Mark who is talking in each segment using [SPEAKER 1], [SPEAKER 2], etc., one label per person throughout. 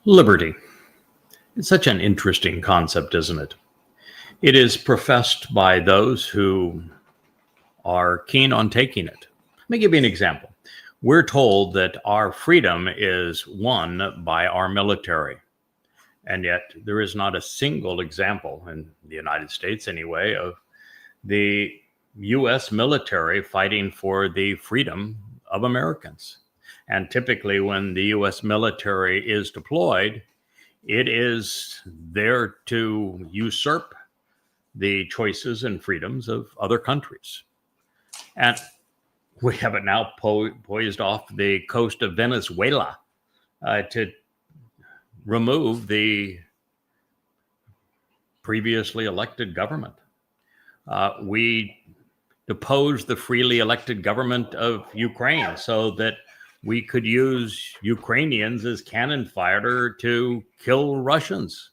[SPEAKER 1] Liberty. It's such an interesting concept, isn't it? It is professed by those who are keen on taking it. Let me give you an example. We're told that our freedom is won by our military. And yet there is not a single example in the United States anyway of the U.S. military fighting for the freedom of Americans. And typically when the U.S. military is deployed, it is there to usurp the choices and freedoms of other countries. And we have it now poised off the coast of Venezuela to remove the previously elected government. We deposed the freely elected government of Ukraine so that we could use Ukrainians as cannon fodder to kill Russians.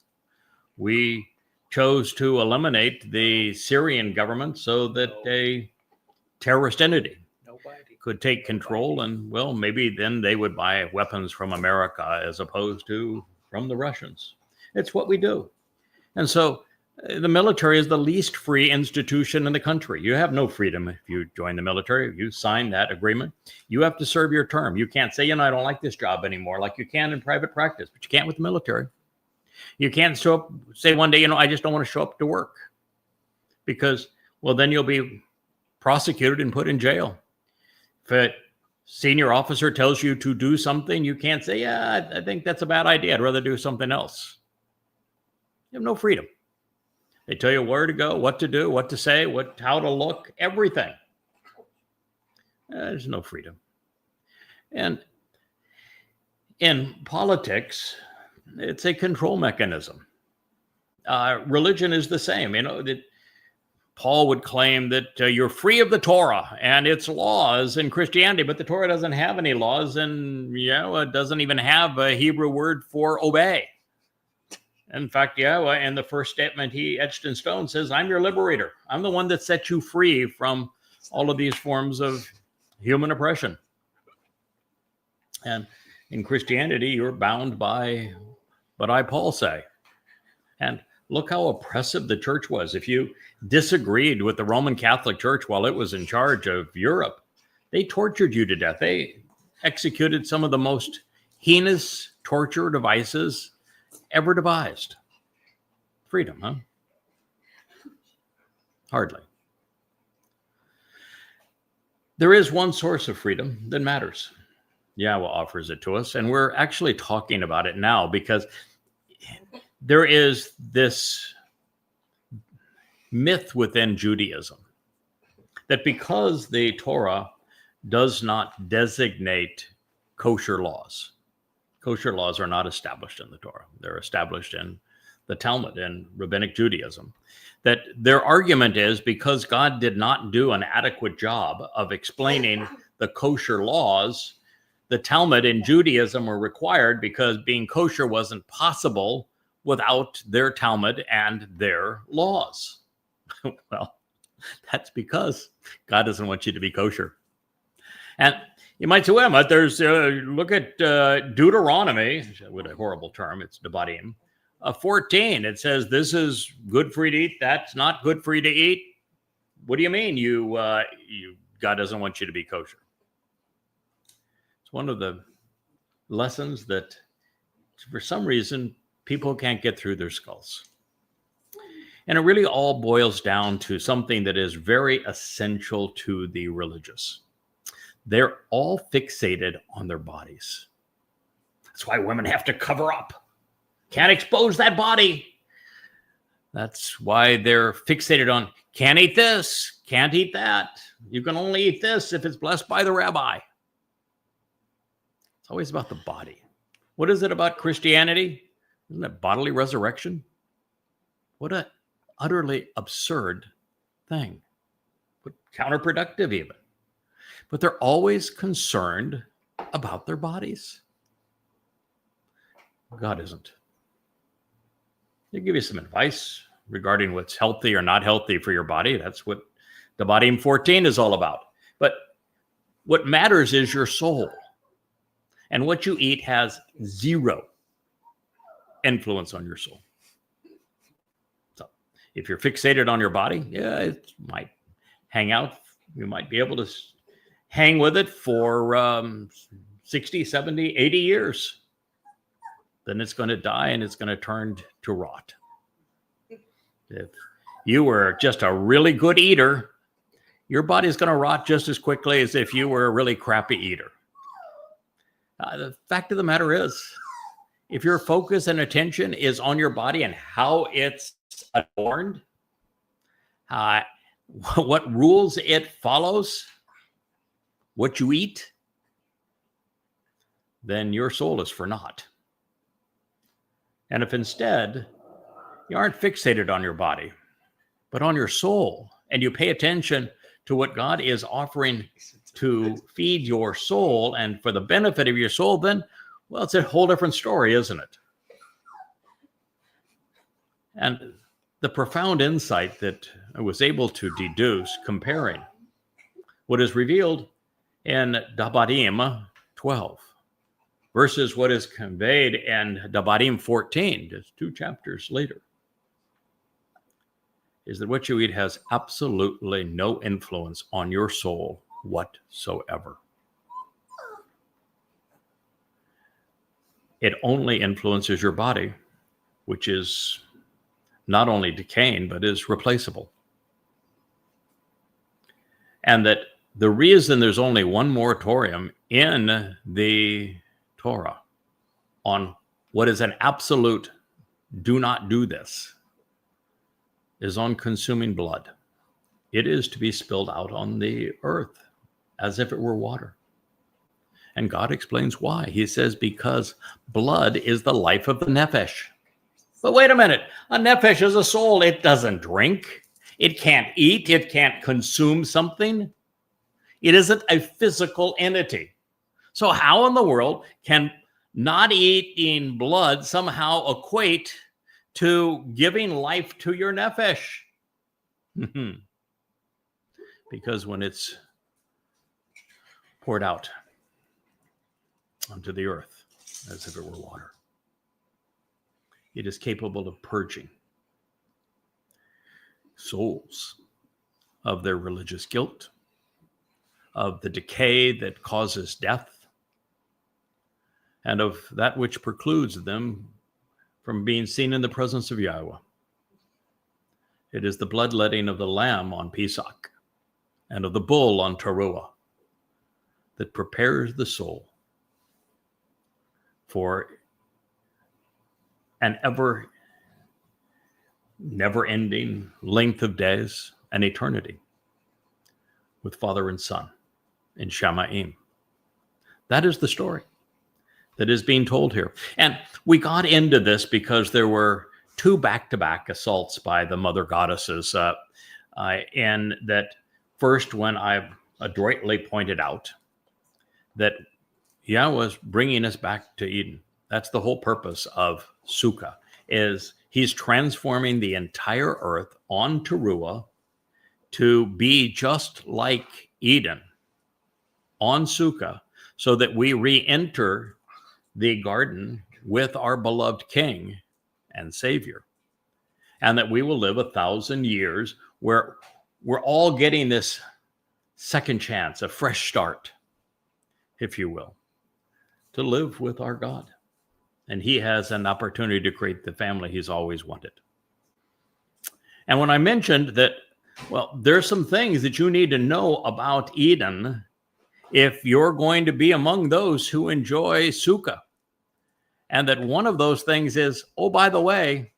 [SPEAKER 1] We chose to eliminate the Syrian government so that a terrorist entity could take control, and well, maybe then they would buy weapons from America as opposed to from the Russians. It's what we do. And so the military is the least free institution in the country. You have no freedom if you join the military. You sign that agreement. You have to serve your term. You can't say, I don't like this job anymore, like you can in private practice, but you can't with the military. You can't show up, say one day, I just don't want to show up to work because, well, then you'll be prosecuted and put in jail. If a senior officer tells you to do something, you can't say, I think that's a bad idea. I'd rather do something else. You have no freedom. They tell you where to go, what to do, what to say, how to look, everything. There's no freedom. And in politics, it's a control mechanism. Religion is the same. That Paul would claim that you're free of the Torah and its laws in Christianity, but the Torah doesn't have any laws, and it doesn't even have a Hebrew word for obey. In fact, Yahowah, in the first statement he etched in stone, says, I'm your liberator. I'm the one that set you free from all of these forms of human oppression. And in Christianity, you're bound by what I, Paul, say. And look how oppressive the church was. If you disagreed with the Roman Catholic Church while it was in charge of Europe, they tortured you to death. They executed some of the most heinous torture devices ever devised. Freedom, huh? Hardly. There is one source of freedom that matters. Yahowah offers it to us, and we're actually talking about it now because there is this myth within Judaism that because the Torah does not designate kosher laws are not established in the Torah. They're established in the Talmud and Rabbinic Judaism. That their argument is because God did not do an adequate job of explaining the kosher laws, the Talmud and Judaism were required because being kosher wasn't possible without their Talmud and their laws. Well, that's because God doesn't want you to be kosher. And you might say, well, but there's, look at Deuteronomy, what a horrible term, it's Dabarim, 14. It says, this is good for you to eat, that's not good for you to eat. What do you mean God doesn't want you to be kosher? It's one of the lessons that, for some reason, people can't get through their skulls. And it really all boils down to something that is very essential to the religious. They're all fixated on their bodies. That's why women have to cover up. Can't expose that body. That's why they're fixated on can't eat this, can't eat that. You can only eat this if it's blessed by the rabbi. It's always about the body. What is it about Christianity? Isn't it bodily resurrection? What an utterly absurd thing. But counterproductive even. But they're always concerned about their bodies. God isn't. He'll give you some advice regarding what's healthy or not healthy for your body. That's what Dabarim 14 is all about. But what matters is your soul. And what you eat has zero influence on your soul. So if you're fixated on your body, yeah, it might hang out. You might be able to hang with it for 60, 70, 80 years. Then it's going to die and it's going to turn to rot. If you were just a really good eater, your body's going to rot just as quickly as if you were a really crappy eater. The fact of the matter is, if your focus and attention is on your body and how it's adorned, what rules it follows, what you eat, then your soul is for naught. And if instead you aren't fixated on your body, but on your soul, and you pay attention to what God is offering to feed your soul and for the benefit of your soul, then, well, it's a whole different story, isn't it? And the profound insight that I was able to deduce comparing what is revealed in Dabarim 12 versus what is conveyed in Dabarim 14, just 2 chapters later, is that what you eat has absolutely no influence on your soul whatsoever. It only influences your body, which is not only decaying, but is replaceable. And that the reason there's only one moratorium in the Torah on what is an absolute do not do this is on consuming blood. It is to be spilled out on the earth as if it were water. And God explains why. He says, because blood is the life of the nephesh. But wait a minute, a nephesh is a soul. It doesn't drink. It can't eat. It can't consume something. It isn't a physical entity. So how in the world can not eating blood somehow equate to giving life to your nephesh? Because when it's poured out onto the earth as if it were water, it is capable of purging souls of their religious guilt, of the decay that causes death, and of that which precludes them from being seen in the presence of Yahowah. It is the bloodletting of the lamb on Pesach and of the bull on Teruah that prepares the soul for an ever never-ending length of days and eternity with Father and Son in Shamayim. That is the story that is being told here. And we got into this because there were 2 back-to-back assaults by the mother goddesses. And that first, when I adroitly pointed out that Yahweh is bringing us back to Eden. That's the whole purpose of Sukkah, is he's transforming the entire earth on Teruah to be just like Eden on Sukkah, so that we re-enter the garden with our beloved King and Savior, and that we will live 1,000 years where we're all getting this second chance, a fresh start, if you will, to live with our God. And he has an opportunity to create the family he's always wanted. And when I mentioned that, well, there's some things that you need to know about Eden if you're going to be among those who enjoy Sukkah. And that one of those things is, oh, by the way,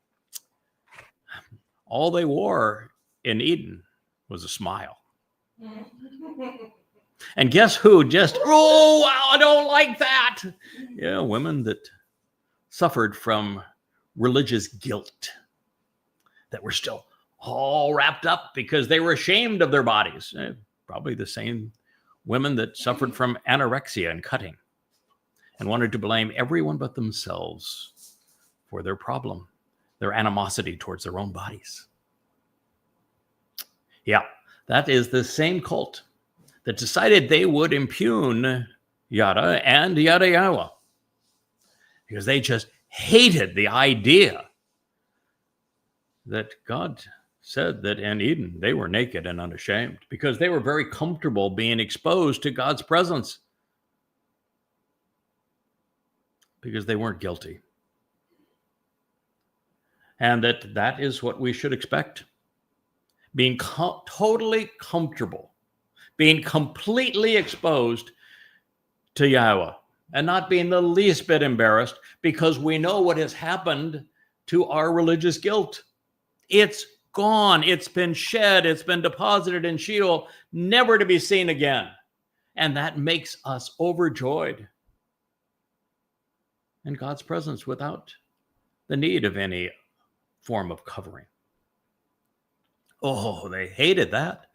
[SPEAKER 1] all they wore in Eden was a smile. And guess who just, oh, wow, I don't like that. Yeah, women that suffered from religious guilt, that were still all wrapped up because they were ashamed of their bodies. Probably the same women that suffered from anorexia and cutting and wanted to blame everyone but themselves for their problem, their animosity towards their own bodies. Yeah, that is the same cult that decided they would impugn Yada and YadaYahowah because they just hated the idea that God said that in Eden they were naked and unashamed, because they were very comfortable being exposed to God's presence because they weren't guilty. And that is what we should expect. Being totally comfortable, being completely exposed to Yahowah, and not being the least bit embarrassed because we know what has happened to our religious guilt. It's gone. It's been shed. It's been deposited in Sheol, never to be seen again. And that makes us overjoyed in God's presence without the need of any form of covering. Oh, they hated that,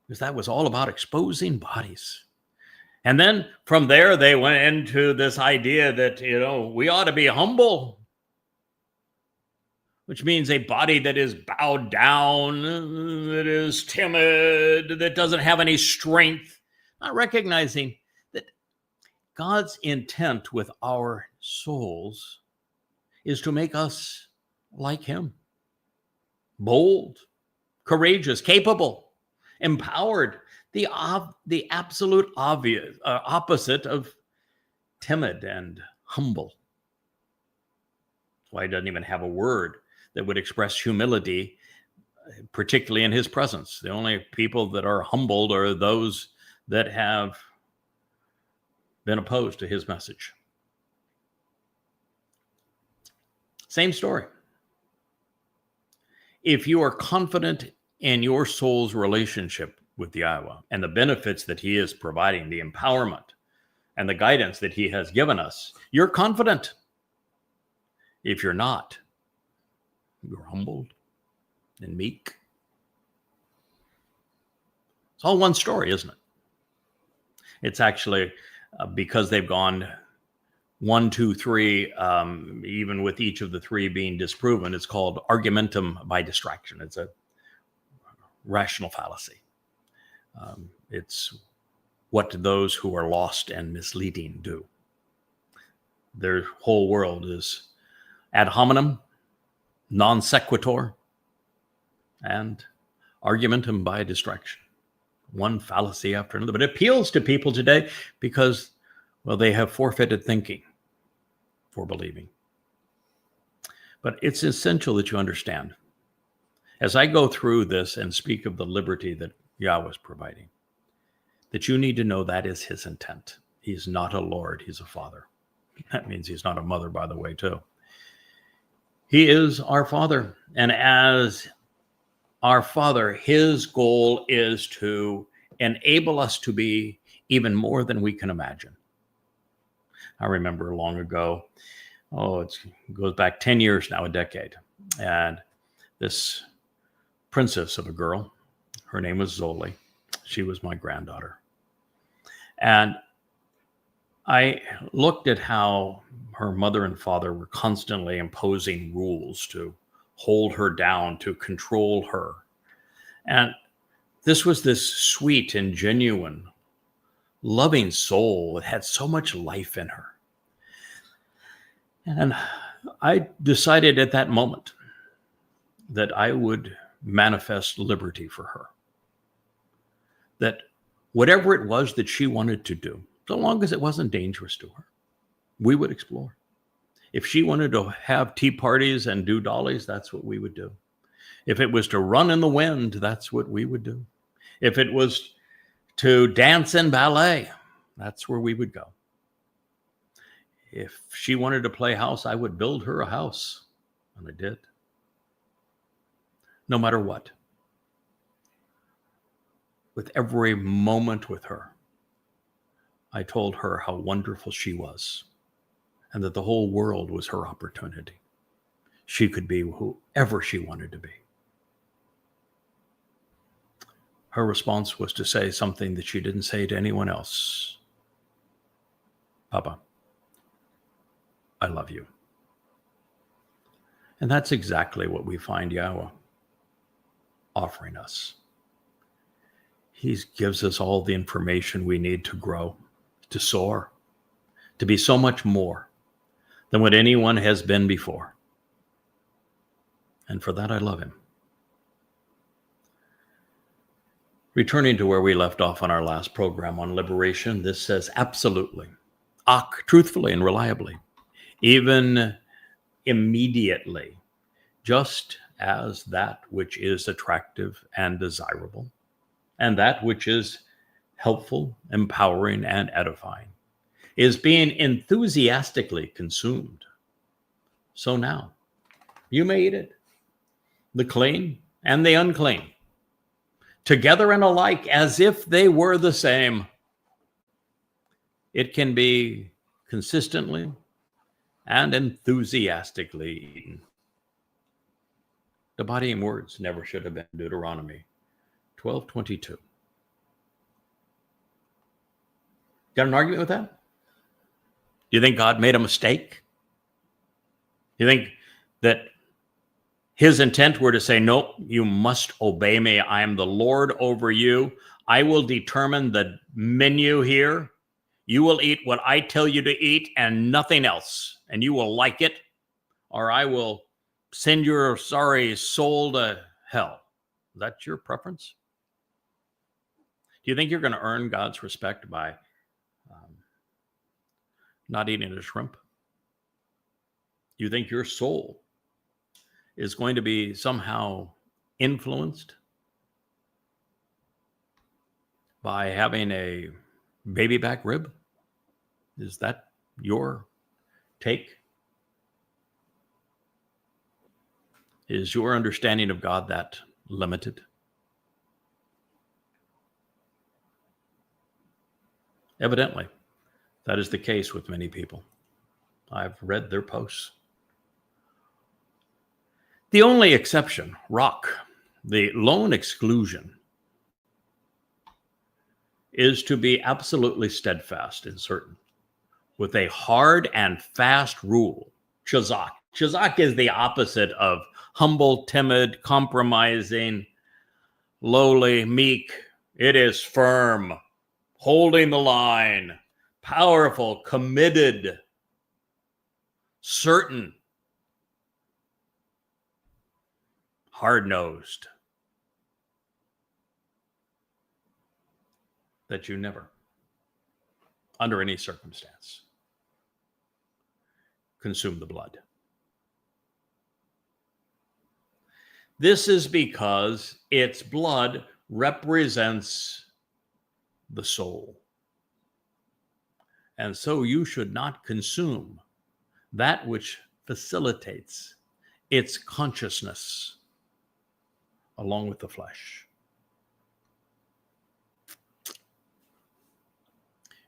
[SPEAKER 1] because that was all about exposing bodies. And then from there, they went into this idea that, we ought to be humble, which means a body that is bowed down, that is timid, that doesn't have any strength, not recognizing that God's intent with our souls is to make us like him. Bold, courageous, capable, empowered, the absolute obvious opposite of timid and humble. That's why he doesn't even have a word that would express humility, particularly in his presence. The only people that are humbled are those that have been opposed to his message. Same story. If you are confident in your soul's relationship with Yahowah and the benefits that he is providing, the empowerment and the guidance that he has given us, you're confident. If you're not, you're humbled and meek. It's all one story, isn't it? It's actually because they've gone 1, 2, 3, even with each of the 3 being disproven, it's called argumentum by distraction. It's a rational fallacy. It's what those who are lost and misleading do. Their whole world is ad hominem, non sequitur, and argumentum by distraction. One fallacy after another. But it appeals to people today because, well, they have forfeited thinking for believing. But it's essential that you understand, as I go through this and speak of the liberty that Yahowah is providing, that you need to know that is his intent. He's not a Lord, he's a father. That means he's not a mother, by the way, too. He is our father. And as our father, his goal is to enable us to be even more than we can imagine. I remember long ago, it goes back 10 years now, a decade. And this princess of a girl, her name was Zoli. She was my granddaughter. And I looked at how her mother and father were constantly imposing rules to hold her down, to control her. And this was this sweet and genuine, loving soul that had so much life in her. And I decided at that moment that I would manifest liberty for her. That whatever it was that she wanted to do, so long as it wasn't dangerous to her, we would explore. If she wanted to have tea parties and do dollies, that's what we would do. If it was to run in the wind, that's what we would do. If it was to dance in ballet, that's where we would go. If she wanted to play house, I would build her a house. And I did. No matter what. With every moment with her, I told her how wonderful she was and that the whole world was her opportunity. She could be whoever she wanted to be. Her response was to say something that she didn't say to anyone else. Papa, I love you. And that's exactly what we find Yahowah offering us. He gives us all the information we need to grow, to soar, to be so much more than what anyone has been before. And for that, I love him. Returning to where we left off on our last program on liberation, this says absolutely, truthfully and reliably, even immediately, just as that which is attractive and desirable, and that which is helpful, empowering, and edifying, is being enthusiastically consumed. So now, you may eat it, the clean and the unclean, together and alike, as if they were the same. It can be consistently and enthusiastically eaten. Dabarim words never should have been Deuteronomy 12:22. Got an argument with that? Do you think God made a mistake? You think that his intent were to say, nope, you must obey me. I am the Lord over you. I will determine the menu here. You will eat what I tell you to eat and nothing else. And you will like it, or I will send your sorry soul to hell. Is that your preference? Do you think you're going to earn God's respect by not eating a shrimp? You think your soul is going to be somehow influenced by having a baby back rib? Is that your take? Is your understanding of God that limited? Evidently, that is the case with many people. I've read their posts. The only exception, rock, the lone exclusion, is to be absolutely steadfast and certain, with a hard and fast rule. Chazak. Chazak is the opposite of humble, timid, compromising, lowly, meek. It is firm, holding the line, powerful, committed, certain, hard-nosed. That you never, under any circumstance, consume the blood. This is because its blood represents the soul. And so you should not consume that which facilitates its consciousness along with the flesh.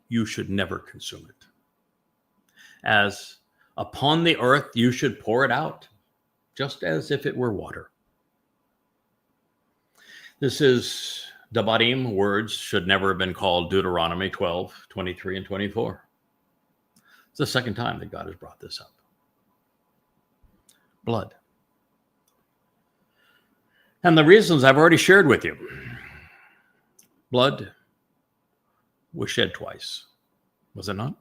[SPEAKER 1] You should never consume it. As upon the earth, you should pour it out, just as if it were water. This is Dabarim words should never have been called Deuteronomy 12:23 and 24. It's the second time that God has brought this up. Blood. And the reasons I've already shared with you. Blood was shed twice, was it not?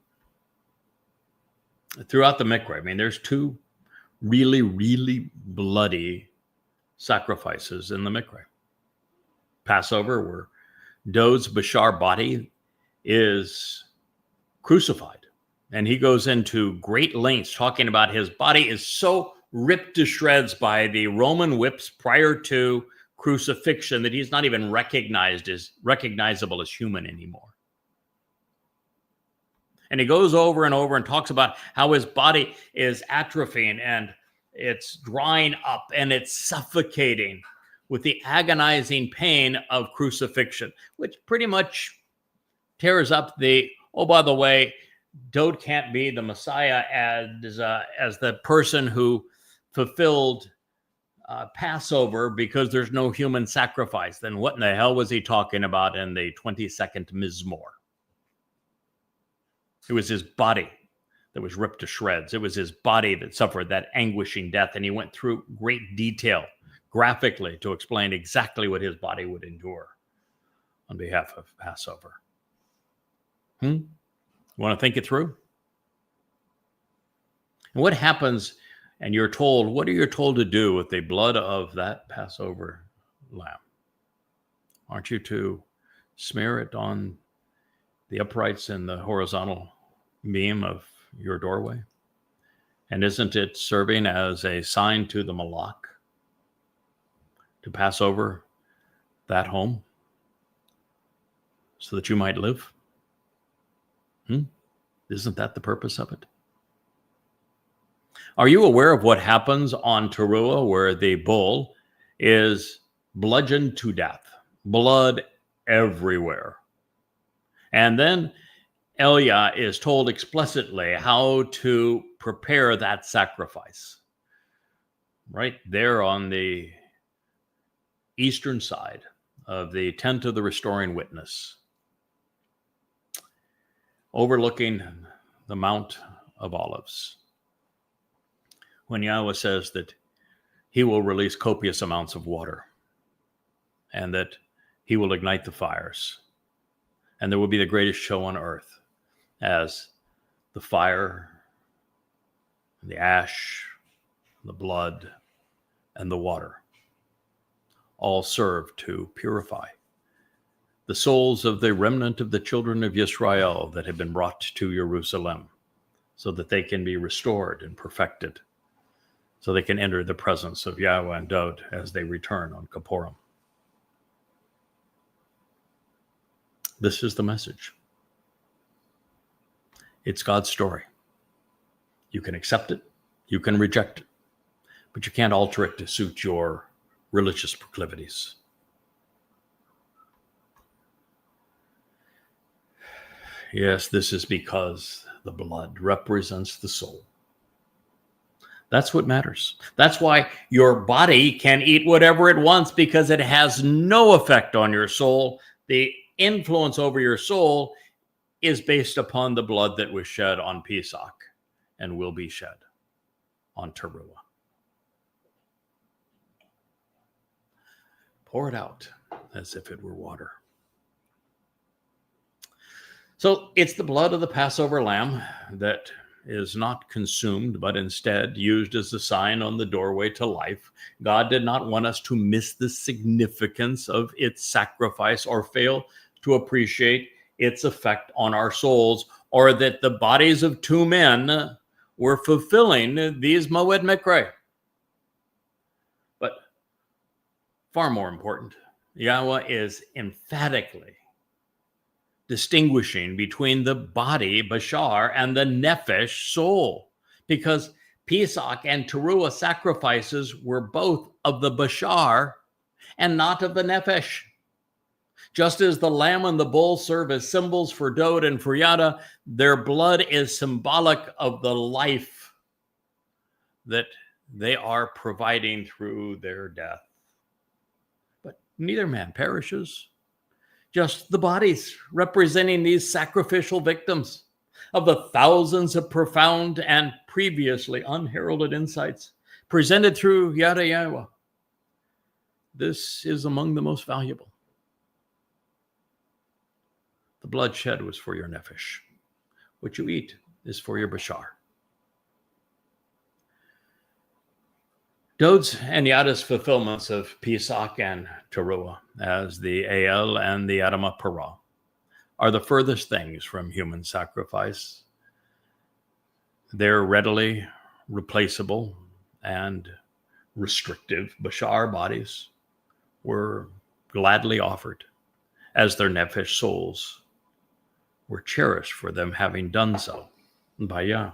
[SPEAKER 1] Throughout the Mikra, I mean, there's two really, really bloody sacrifices in the Mikra. Passover, where Dod's Bashar body is crucified. And he goes into great lengths talking about his body is so ripped to shreds by the Roman whips prior to crucifixion that he's not even recognizable as human anymore. And he goes over and over and talks about how his body is atrophying and it's drying up and it's suffocating with the agonizing pain of crucifixion, which pretty much tears up the, oh, by the way, Dode can't be the Messiah as the person who fulfilled Passover because there's no human sacrifice. Then what in the hell was he talking about in the 22nd Mizmor? It was his body that was ripped to shreds. It was his body that suffered that anguishing death. And he went through great detail graphically to explain exactly what his body would endure on behalf of Passover. You want to think it through? And what happens, and you're told, what are you told to do with the blood of that Passover lamb? Aren't you to smear it on the uprights in the horizontal beam of your doorway? And isn't it serving as a sign to the Malak to pass over that home so that you might live? Isn't that the purpose of it? Are you aware of what happens on Teruah, where the bull is bludgeoned to death? Blood everywhere. And then Elia is told explicitly how to prepare that sacrifice. Right there on the eastern side of the tent of the restoring witness, overlooking the Mount of Olives, when Yahweh says that he will release copious amounts of water and that he will ignite the fires, and there will be the greatest show on earth as the fire, the ash, the blood, and the water all serve to purify the souls of the remnant of the children of Israel that have been brought to Jerusalem, so that they can be restored and perfected, so they can enter the presence of Yahweh and Dod as they return on Kippurim. This is the message. It's God's story. You can accept it, you can reject it, but you can't alter it to suit your religious proclivities. Yes, this is because the blood represents the soul. That's what matters. That's why your body can eat whatever it wants, because it has no effect on your soul. The influence over your soul is based upon the blood that was shed on Pesach and will be shed on Teruah. Pour it out as if it were water. So it's the blood of the Passover lamb that is not consumed, but instead used as a sign on the doorway to life. God did not want us to miss the significance of its sacrifice or fail to appreciate its effect on our souls, or that the bodies of two men were fulfilling these Moed Mikre. But far more important, Yahweh is emphatically distinguishing between the body, Bashar, and the Nefesh, soul, because Pesach and Teruah sacrifices were both of the Bashar and not of the Nefesh. Just as the lamb and the bull serve as symbols for Dod and for Yada, their blood is symbolic of the life that they are providing through their death. But neither man perishes. Just the bodies representing these sacrificial victims of the thousands of profound and previously unheralded insights presented through YadaYahowah. This is among the most valuable. The blood shed was for your nefesh. What you eat is for your bashar. Dod's and Yada's fulfillments of Pesach and Teruah, as the El and the Adamah Parah, are the furthest things from human sacrifice. Their readily replaceable and restrictive Bashar bodies were gladly offered, as their nefesh souls were cherished for them having done so by Yah.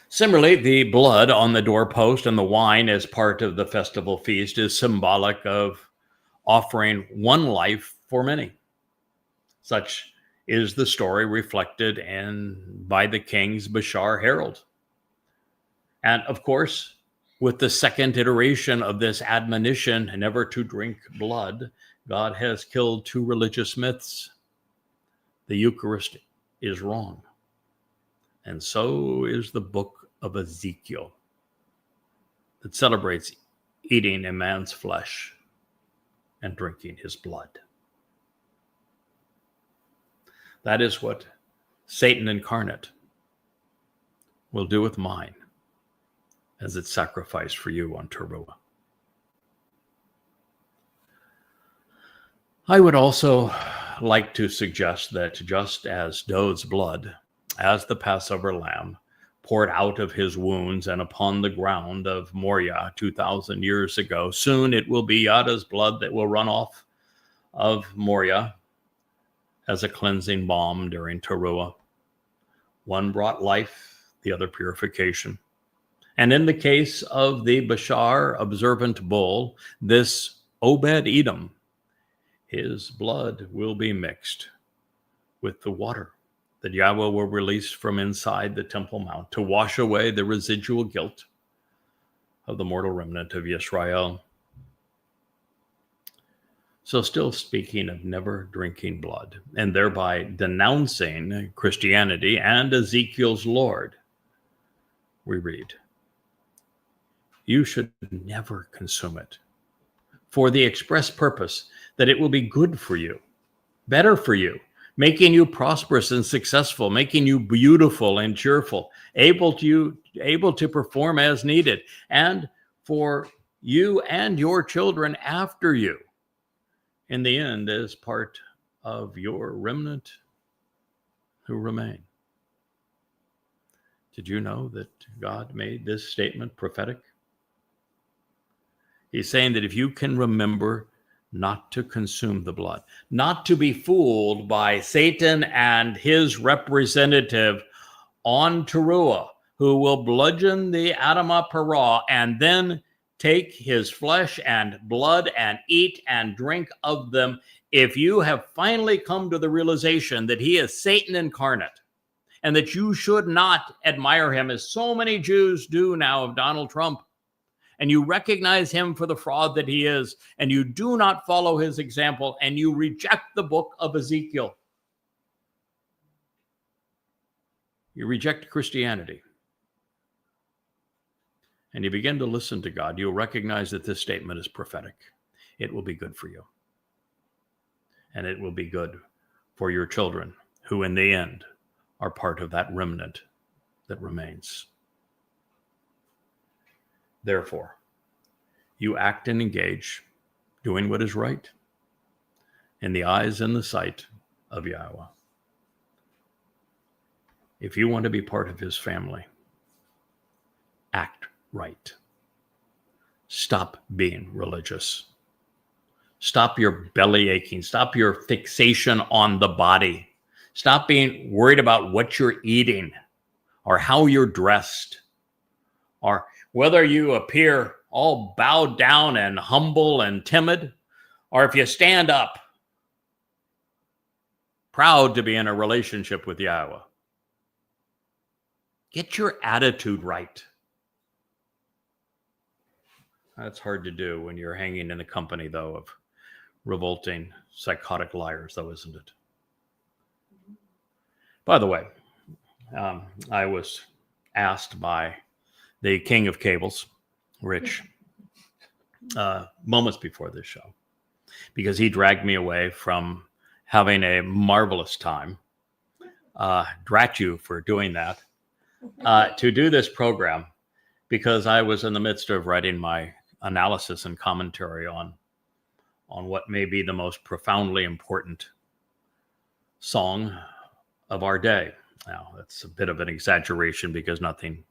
[SPEAKER 1] Similarly, the blood on the doorpost and the wine as part of the festival feast is symbolic of offering one life for many. Such is the story reflected by the king's Bashar herald. And of course, with the second iteration of this admonition, never to drink blood, God has killed two religious myths. The Eucharist is wrong. And so is the book of Ezekiel that celebrates eating a man's flesh and drinking his blood. That is what Satan incarnate will do with mine as it's sacrificed for you on Teruah. I would also like to suggest that just as Doeg's blood, as the Passover lamb, poured out of his wounds and upon the ground of Moriah 2,000 years ago, soon it will be Yadah's blood that will run off of Moriah as a cleansing balm during Teruah. One brought life, the other purification. And in the case of the Bashar observant bull, this Obed-Edom, his blood will be mixed with the water that Yahweh will release from inside the Temple Mount to wash away the residual guilt of the mortal remnant of Yisrael. So still speaking of never drinking blood and thereby denouncing Christianity and Ezekiel's Lord, we read, you should never consume it for the express purpose that it will be good for you, better for you, making you prosperous and successful, making you beautiful and cheerful, able to perform as needed, and for you and your children after you, in the end, as part of your remnant who remain. Did you know that God made this statement prophetic? He's saying that if you can remember not to consume the blood, not to be fooled by Satan and his representative on Teruah, who will bludgeon the Adamah Parah and then take his flesh and blood and eat and drink of them. If you have finally come to the realization that he is Satan incarnate and that you should not admire him, as so many Jews do now of Donald Trump, and you recognize him for the fraud that he is, and you do not follow his example, and you reject the book of Ezekiel, you reject Christianity, and you begin to listen to God, you'll recognize that this statement is prophetic. It will be good for you. And it will be good for your children, who in the end are part of that remnant that remains. Therefore, you act and engage, doing what is right in the eyes and the sight of Yahowah. If you want to be part of his family, act right. Stop being religious. Stop your belly aching. Stop your fixation on the body. Stop being worried about what you're eating or how you're dressed or whether you appear all bowed down and humble and timid, or if you stand up proud to be in a relationship with Yahowah. Get your attitude right. That's hard to do when you're hanging in the company, though, of revolting, psychotic liars, though, isn't it? By the way, I was asked by the king of cables, Rich, moments before this show, because he dragged me away from having a marvelous time, drat you for doing that, to do this program, because I was in the midst of writing my analysis and commentary on what may be the most profoundly important song of our day. Now, that's a bit of an exaggeration because nothing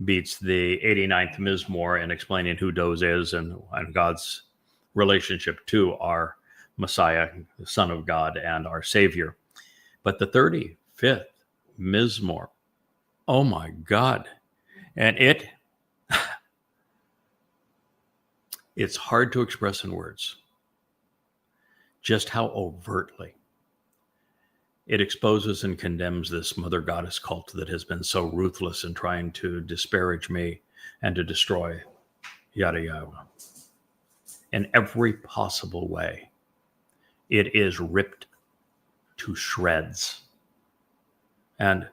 [SPEAKER 1] beats the 89th Mizmor in explaining who Doeg is and God's relationship to our Messiah, the Son of God, and our Savior. But the 35th Mizmor, oh my God. And it's hard to express in words just how overtly it exposes and condemns this mother goddess cult that has been so ruthless in trying to disparage me and to destroy YadaYahowah. In every possible way, it is ripped to shreds. And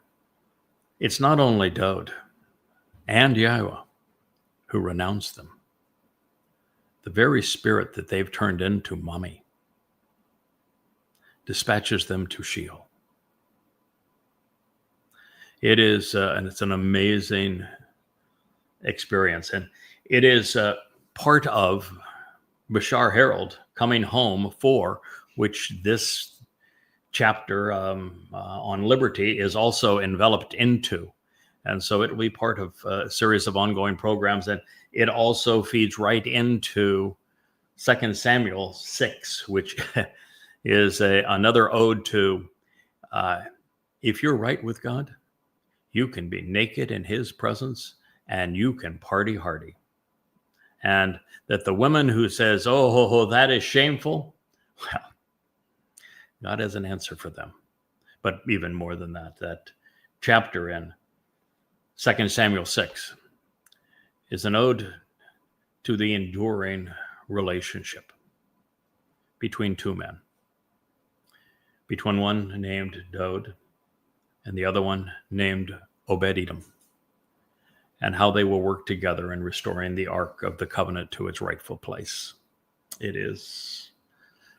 [SPEAKER 1] it's not only Doeg and Yahowah who renounce them. The very spirit that they've turned into, mommy, dispatches them to Sheol. It is, and it's an amazing experience. And it is part of Bashar Herald Coming Home 4, which this chapter on liberty is also enveloped into. And so it will be part of a series of ongoing programs. And it also feeds right into 2 Samuel 6, which is another ode to if you're right with God, you can be naked in his presence and you can party hardy. And that the woman who says, oh, that is shameful, well, God has an answer for them. But even more than that, that chapter in 2 Samuel 6 is an ode to the enduring relationship between two men, between one named Dod and the other one named Obed-Edom, and how they will work together in restoring the Ark of the Covenant to its rightful place. It is,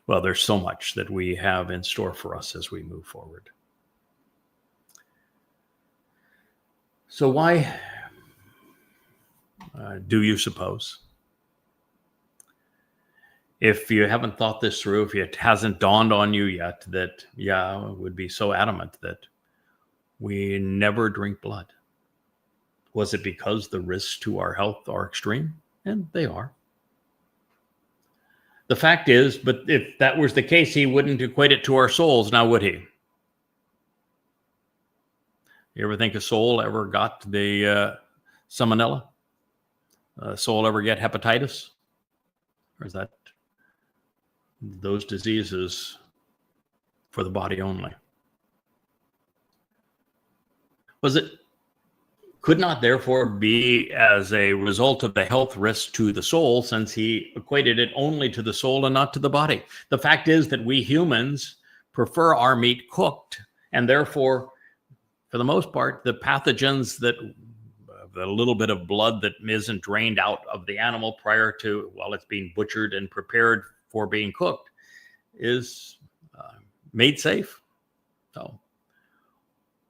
[SPEAKER 1] well, there's so much that we have in store for us as we move forward. So why do you suppose? If you haven't thought this through, if it hasn't dawned on you yet that Yahweh would be so adamant that we never drink blood, was it because the risks to our health are extreme? And they are. The fact is, but if that was the case, he wouldn't equate it to our souls, now would he? You ever think a soul ever got the salmonella? A soul ever get hepatitis? Or is that those diseases for the body only? Could not therefore be as a result of the health risk to the soul, since he equated it only to the soul and not to the body. The fact is that we humans prefer our meat cooked, and therefore, for the most part, the pathogens that the little bit of blood that isn't drained out of the animal prior to, while it's being butchered and prepared for being cooked, is made safe. So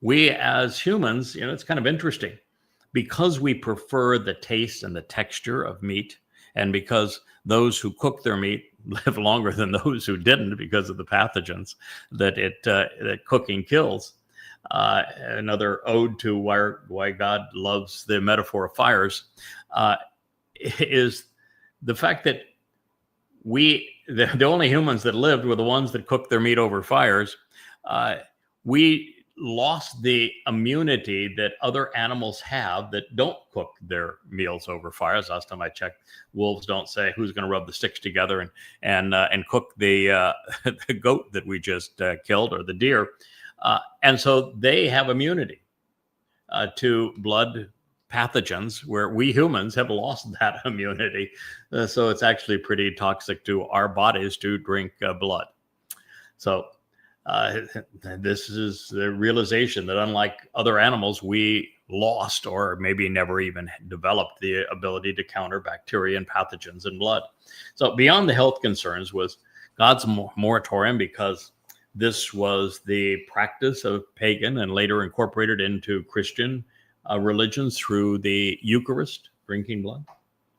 [SPEAKER 1] we as humans, it's kind of interesting, because we prefer the taste and the texture of meat, and because those who cook their meat live longer than those who didn't because of the pathogens that cooking kills. Another ode to why God loves the metaphor of fires is the fact that the only humans that lived were the ones that cooked their meat over fires. We lost the immunity that other animals have that don't cook their meals over fires. Last time I checked, wolves don't say who's going to rub the sticks together and cook the goat that we just killed, or the deer. And so they have immunity to blood pathogens, where we humans have lost that immunity. So it's actually pretty toxic to our bodies to drink blood. So this is the realization that unlike other animals, we lost, or maybe never even developed, the ability to counter bacteria and pathogens in blood. So beyond the health concerns was God's moratorium, because this was the practice of pagan and later incorporated into Christian religions through the Eucharist, drinking blood,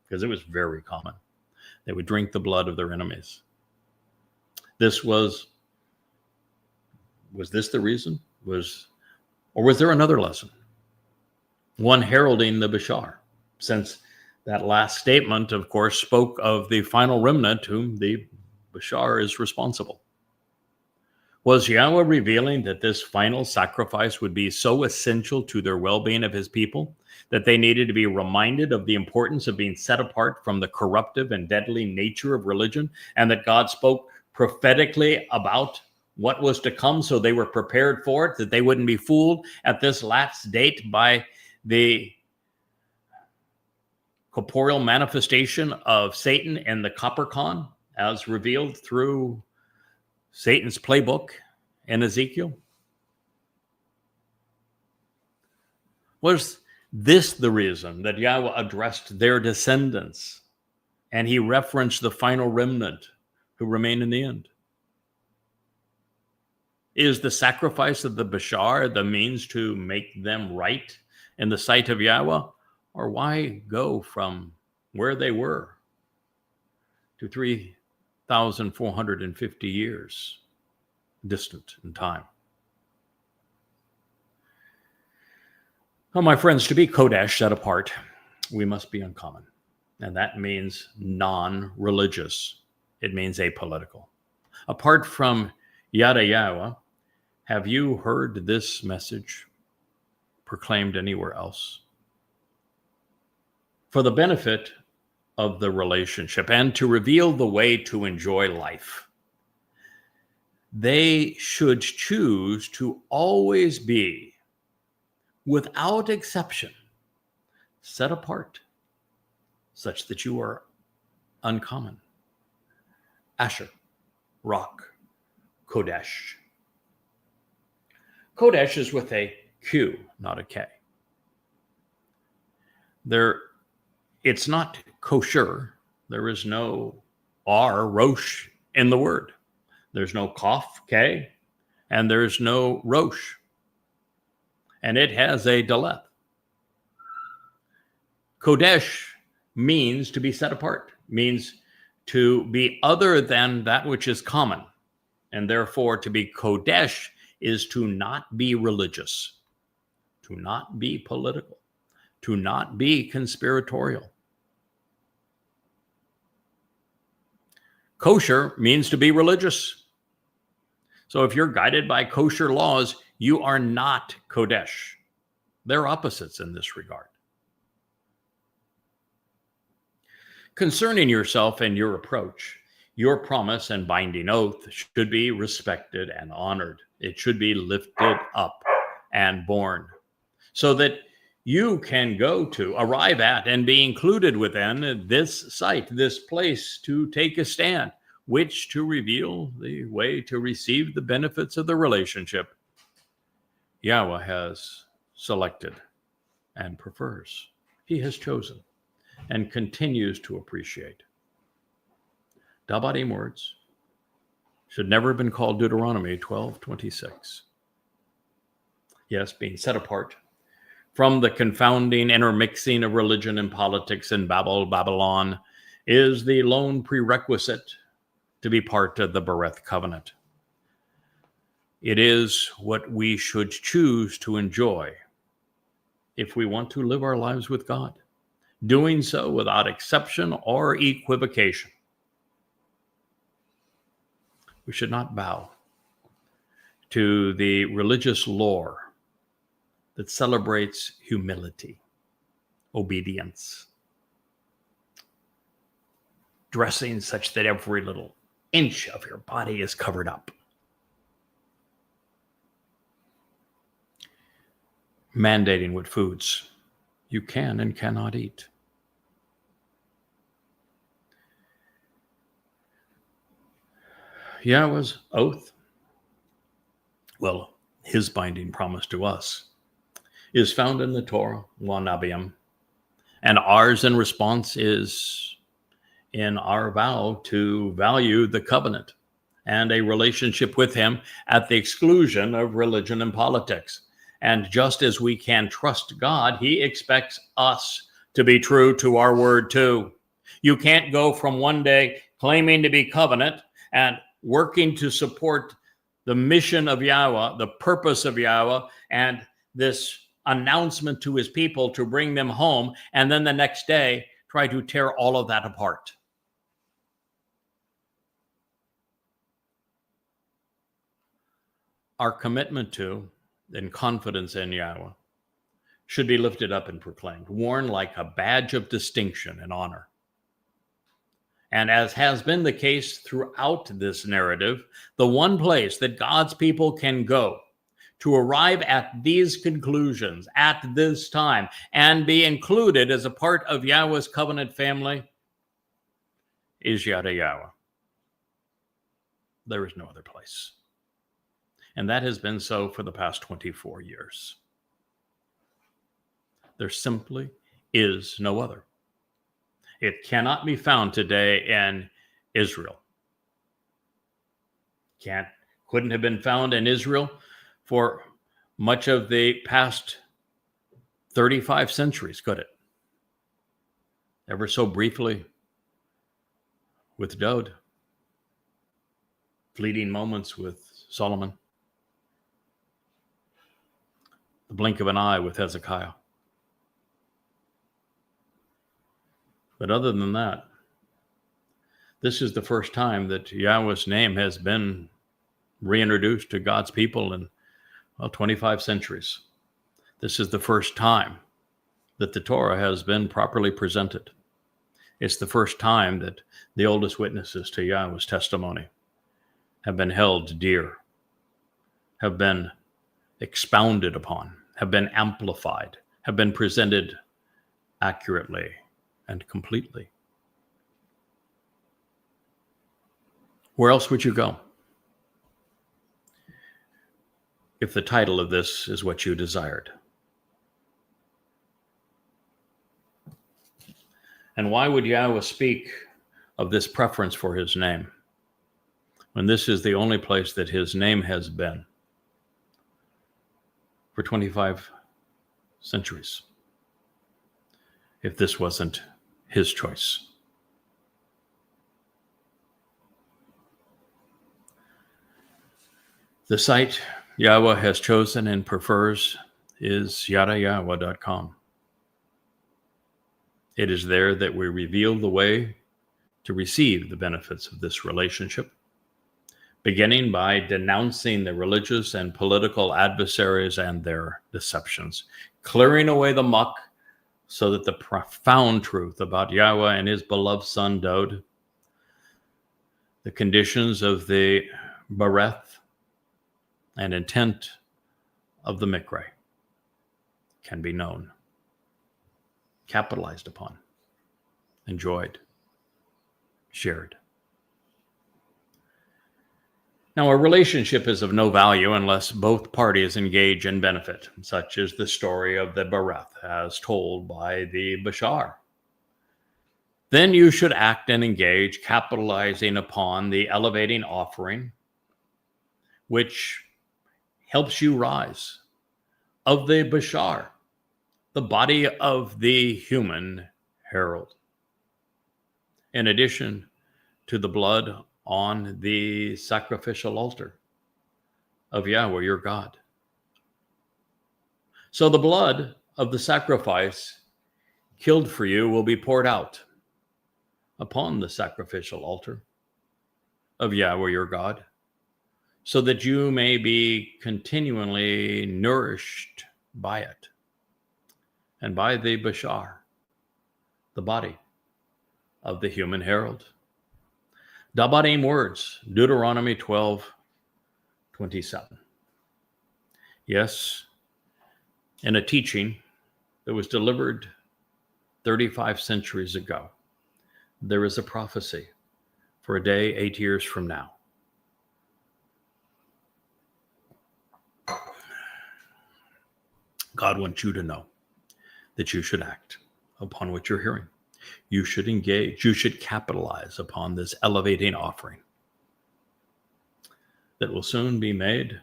[SPEAKER 1] because it was very common. They would drink the blood of their enemies. Was this the reason? Or was there another lesson? One heralding the Bashar, since that last statement, of course, spoke of the final remnant whom the Bashar is responsible. Was Yahweh revealing that this final sacrifice would be so essential to their well-being of his people that they needed to be reminded of the importance of being set apart from the corruptive and deadly nature of religion, and that God spoke prophetically about what was to come, so they were prepared for it, that they wouldn't be fooled at this last date by the corporeal manifestation of Satan and the Coppercon, as revealed through Satan's playbook in Ezekiel? Was this the reason that Yahweh addressed their descendants and he referenced the final remnant who remain in the end? Is the sacrifice of the Bashar the means to make them right in the sight of Yahweh? Or why go from where they were to 3,450 years distant in time? Well, my friends, to be Kodesh, set apart, we must be uncommon. And that means non-religious. It means apolitical. Apart from YadaYahowah, have you heard this message proclaimed anywhere else? For the benefit of the relationship and to reveal the way to enjoy life, they should choose to always be, without exception, set apart, such that you are uncommon. Asher, Rock, Kodesh. Kodesh is with a Q, not a K. It's not kosher. There is no R, Rosh, in the word. There's no Kaf, K, and there's no Rosh. And it has a Daleth. Kodesh means to be set apart, means to be other than that which is common. And therefore, to be Kodesh is to not be religious, to not be political, to not be conspiratorial. Kosher means to be religious. So if you're guided by kosher laws, you are not Kodesh. They're opposites in this regard. Concerning yourself and your approach, your promise and binding oath should be respected and honored. It should be lifted up and borne so that you can arrive at, and be included within this site, this place to take a stand, which to reveal the way to receive the benefits of the relationship Yahweh has selected and prefers. He has chosen and continues to appreciate. Dabarim words should never have been called Deuteronomy 12:26. Yes, being set apart from the confounding intermixing of religion and politics in Babylon is the lone prerequisite to be part of the Bereth covenant. It is what we should choose to enjoy if we want to live our lives with God, doing so without exception or equivocation. We should not bow to the religious lore that celebrates humility, obedience, dressing such that every little inch of your body is covered up, mandating what foods you can and cannot eat. Yahweh's oath, well, his binding promise to us, is found in the Torah, Nevi'im, and ours in response is in our vow to value the covenant and a relationship with him at the exclusion of religion and politics. And just as we can trust God, he expects us to be true to our word too. You can't go from one day claiming to be covenant and working to support the mission of Yahweh, the purpose of Yahweh, and this announcement to his people to bring them home, and then the next day try to tear all of that apart. Our commitment to and confidence in Yahweh should be lifted up and proclaimed, worn like a badge of distinction and honor. And as has been the case throughout this narrative, the one place that God's people can go to arrive at these conclusions at this time and be included as a part of Yahweh's covenant family is YadaYahowah. There is no other place. And that has been so for the past 24 years. There simply is no other. It cannot be found today in Israel. Can't couldn't have been found in Israel for much of the past 35 centuries, could it? Ever so briefly with Daud, fleeting moments with Solomon, the blink of an eye with Hezekiah. But other than that, this is the first time that Yahweh's name has been reintroduced to God's people in 25 centuries. This is the first time that the Torah has been properly presented. It's the first time that the oldest witnesses to Yahweh's testimony have been held dear, have been expounded upon, have been amplified, have been presented accurately and completely. Where else would you go if the title of this is what you desired? And why would Yahweh speak of this preference for his name when this is the only place that his name has been for 25 centuries, if this wasn't his choice? The site Yahweh has chosen and prefers is YadaYahowah.com. It is there that we reveal the way to receive the benefits of this relationship, beginning by denouncing the religious and political adversaries and their deceptions, clearing away the muck so that the profound truth about Yahweh and his beloved son Daud, the conditions of the bereth and intent of the mikra can be known, capitalized upon, enjoyed, shared. Now, a relationship is of no value unless both parties engage in benefit, such as the story of the bereth as told by the Bashar. Then you should act and engage, capitalizing upon the elevating offering, which helps you rise, of the Bashar, the body of the human herald, in addition to the blood on the sacrificial altar of Yahweh your God. So the blood of the sacrifice killed for you will be poured out upon the sacrificial altar of Yahweh your God, so that you may be continually nourished by it and by the Bashar, the body of the human herald. Dabarim words, Deuteronomy 12:27. Yes, in a teaching that was delivered 35 centuries ago, there is a prophecy for a day 8 years from now. God wants you to know that you should act upon what you're hearing. You should engage. You should capitalize upon this elevating offering that will soon be made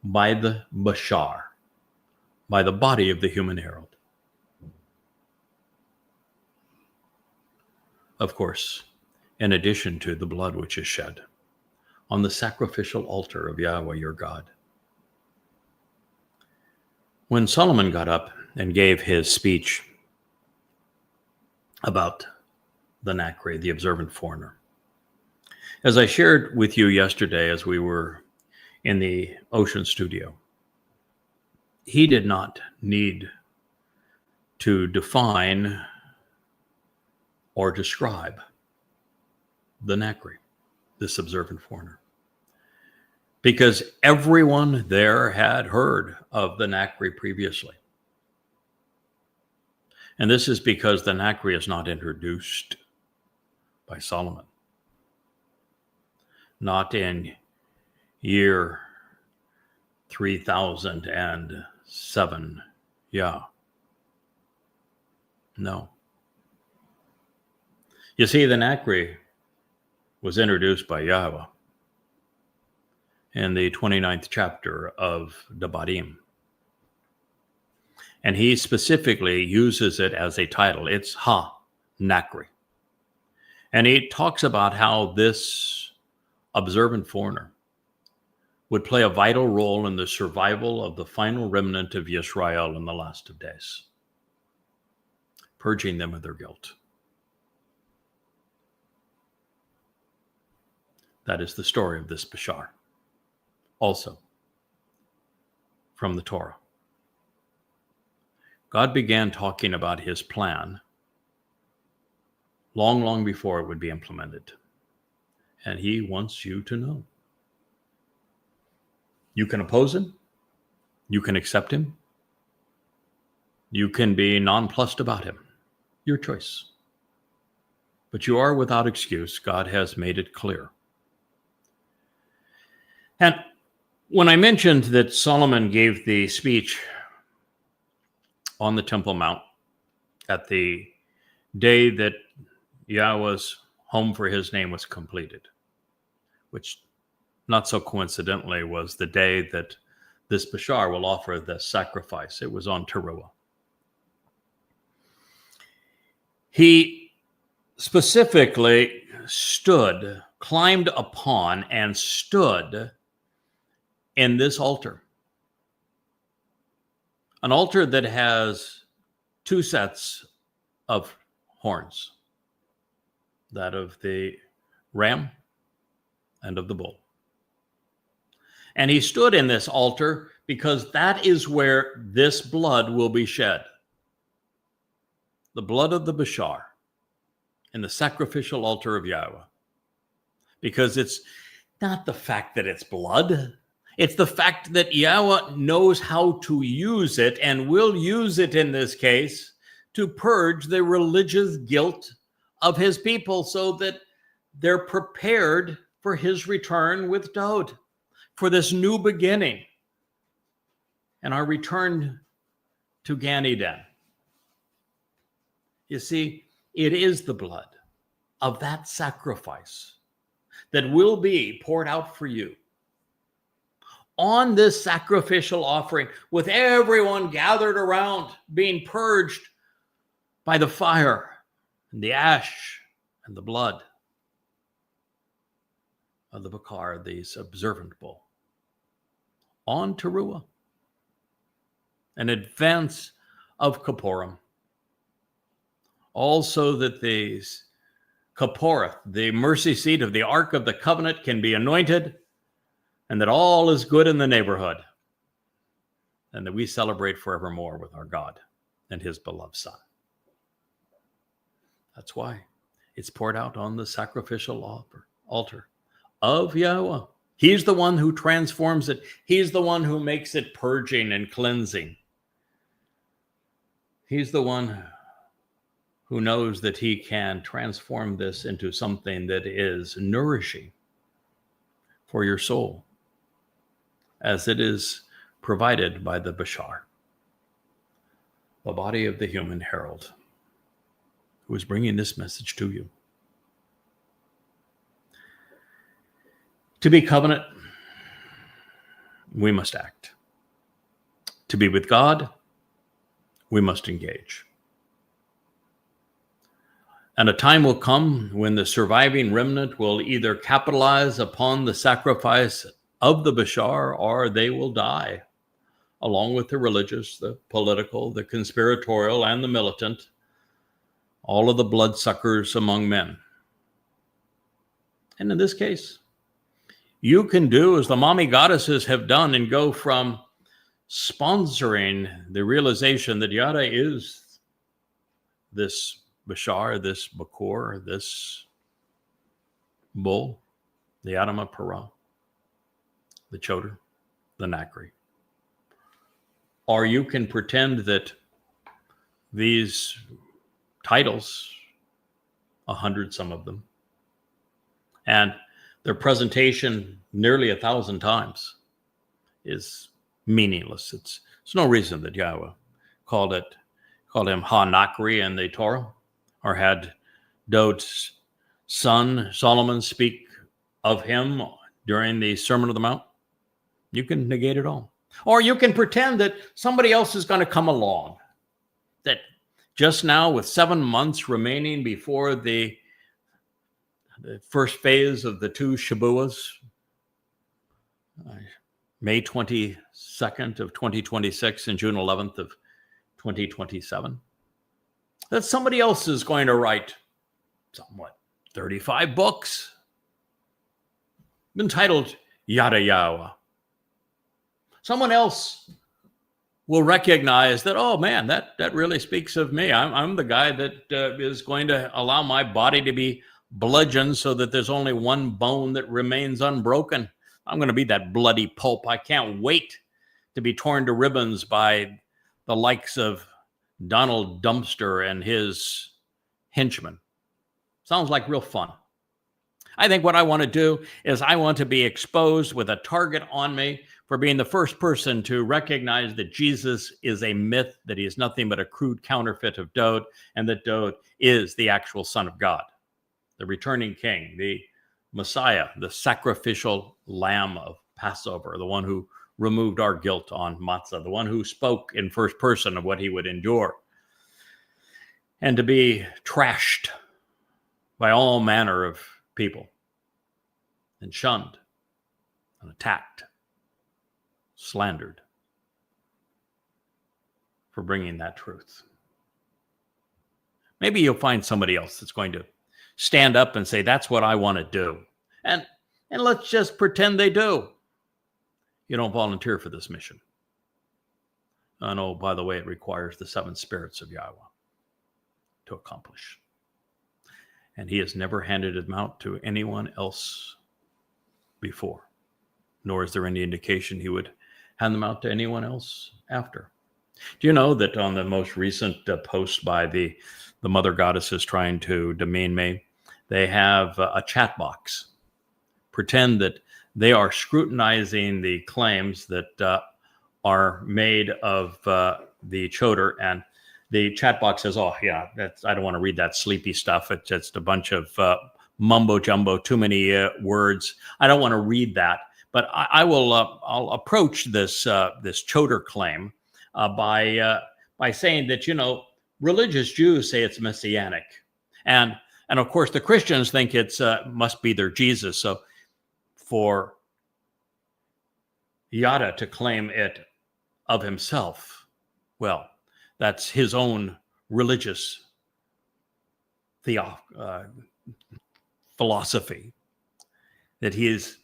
[SPEAKER 1] by the Bashar, by the body of the human herald. Of course, in addition to the blood which is shed on the sacrificial altar of Yahweh your God. When Solomon got up and gave his speech about the Nakri, the observant foreigner, as I shared with you yesterday as we were in the Ocean studio, he did not need to define or describe the Nakri, this observant foreigner, because everyone there had heard of the Nakri previously. And this is because the Nakri is not introduced by Solomon. Not in year 3007. Yeah. No. You see, the Nakri was introduced by Yahweh in the 29th chapter of Dabarim. And he specifically uses it as a title. It's Ha-Nakri. And he talks about how this observant foreigner would play a vital role in the survival of the final remnant of Yisrael in the last of days, purging them of their guilt. That is the story of this Bashar, also from the Torah. God began talking about his plan long, long before it would be implemented. And he wants you to know. You can oppose him. You can accept him. You can be nonplussed about him. Your choice. But you are without excuse. God has made it clear. And when I mentioned that Solomon gave the speech on the Temple Mount at the day that Yahweh's home for his name was completed, which not so coincidentally was the day that this Bashar will offer the sacrifice. It was on Teruah. He specifically climbed upon and stood in this altar. An altar that has two sets of horns, that of the ram and of the bull. And he stood in this altar because that is where this blood will be shed. The blood of the Bashar in the sacrificial altar of Yahweh. Because it's not the fact that it's blood. It's the fact that Yahweh knows how to use it and will use it in this case to purge the religious guilt of his people so that they're prepared for his return with Dod, for this new beginning and our return to Gan Eden. You see, it is the blood of that sacrifice that will be poured out for you on this sacrificial offering, with everyone gathered around being purged by the fire and the ash and the blood of the Bakar, this observant bull, on Teruah, an advance of Kippurim. Also that these Kipporeth, the mercy seat of the Ark of the Covenant, can be anointed, and that all is good in the neighborhood, and that we celebrate forevermore with our God and his beloved Son. That's why it's poured out on the sacrificial altar of Yahweh. He's the one who transforms it. He's the one who makes it purging and cleansing. He's the one who knows that he can transform this into something that is nourishing for your soul, as it is provided by the Bashar, the body of the human herald, who is bringing this message to you. To be covenant, we must act. To be with God, we must engage. And a time will come when the surviving remnant will either capitalize upon the sacrifice of the Bashar, or they will die, along with the religious, the political, the conspiratorial, and the militant, all of the bloodsuckers among men. And in this case, you can do as the mommy goddesses have done and go from sponsoring the realization that Yada is this Bashar, this Bakor, this bull, the Adama Parah, the Choder, the Nakri. Or you can pretend that these titles, 100 some of them, and their presentation nearly 1,000 times is meaningless. It's no reason that Yahweh called him Ha-Nakri in the Torah, or had Dod's son Solomon speak of him during the Sermon on the Mount. You can negate it all. Or you can pretend that somebody else is going to come along. That just now, with 7 months remaining before the first phase of the two Shabuas, May 22nd of 2026 and June 11th of 2027, that somebody else is going to write somewhat 35 books entitled YadaYahowah. Someone else will recognize that, oh man, that really speaks of me. I'm the guy that is going to allow my body to be bludgeoned so that there's only one bone that remains unbroken. I'm going to be that bloody pulp. I can't wait to be torn to ribbons by the likes of Donald Dumpster and his henchmen. Sounds like real fun. I think what I want to do is I want to be exposed with a target on me for being the first person to recognize that Jesus is a myth, that he is nothing but a crude counterfeit of Dode, and that Dode is the actual Son of God, the returning King, the Messiah, the sacrificial lamb of Passover, the one who removed our guilt on matzah, the one who spoke in first person of what he would endure, and to be trashed by all manner of people and shunned and attacked, slandered for bringing that truth. Maybe you'll find somebody else that's going to stand up and say, that's what I want to do. And let's just pretend they do. You don't volunteer for this mission. And oh, by the way, it requires the 7 spirits of Yahowah to accomplish. And he has never handed them out to anyone else before, nor is there any indication he would hand them out to anyone else after. Do you know that on the most recent post by the mother goddesses trying to demean me, they have a chat box. Pretend that they are scrutinizing the claims that are made of the Choder, and the chat box says, oh, yeah, I don't want to read that sleepy stuff. It's just a bunch of mumbo jumbo, too many words. I don't want to read that. But I'll approach this Choder claim by saying that, religious Jews say it's messianic. And of course, the Christians think it's must be their Jesus. So for Yada to claim it of himself, well, that's his own religious philosophy, that he is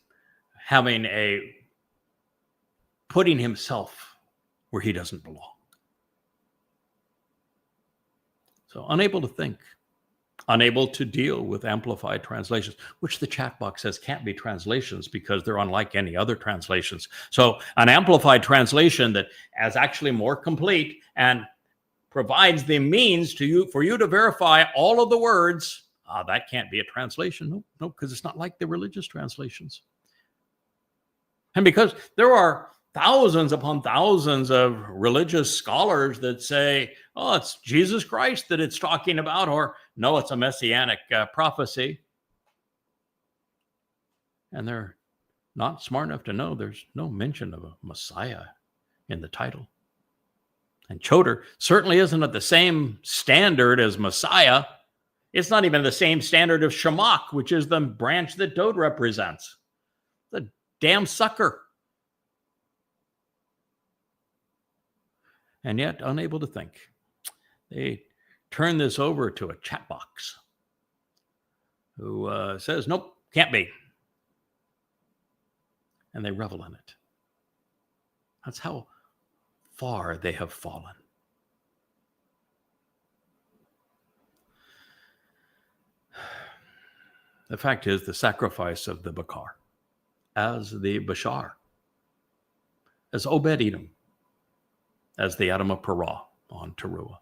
[SPEAKER 1] putting himself where he doesn't belong. So unable to think, unable to deal with amplified translations, which the chat box says can't be translations because they're unlike any other translations. So an amplified translation that is actually more complete and provides the means for you to verify all of the words, that can't be a translation. No, because it's not like the religious translations. And because there are thousands upon thousands of religious scholars that say, oh, it's Jesus Christ that it's talking about, or no, it's a messianic prophecy. And they're not smart enough to know there's no mention of a Messiah in the title. And Choder certainly isn't at the same standard as Messiah. It's not even the same standard of Shemach, which is the branch that Dode represents. The damn sucker. And yet, unable to think, they turn this over to a chat box who says, nope, can't be. And they revel in it. That's how far they have fallen. The fact is, the sacrifice of the Bakar as the Bashar, as Obed-Edom, as the Adam of Perah on Teruah.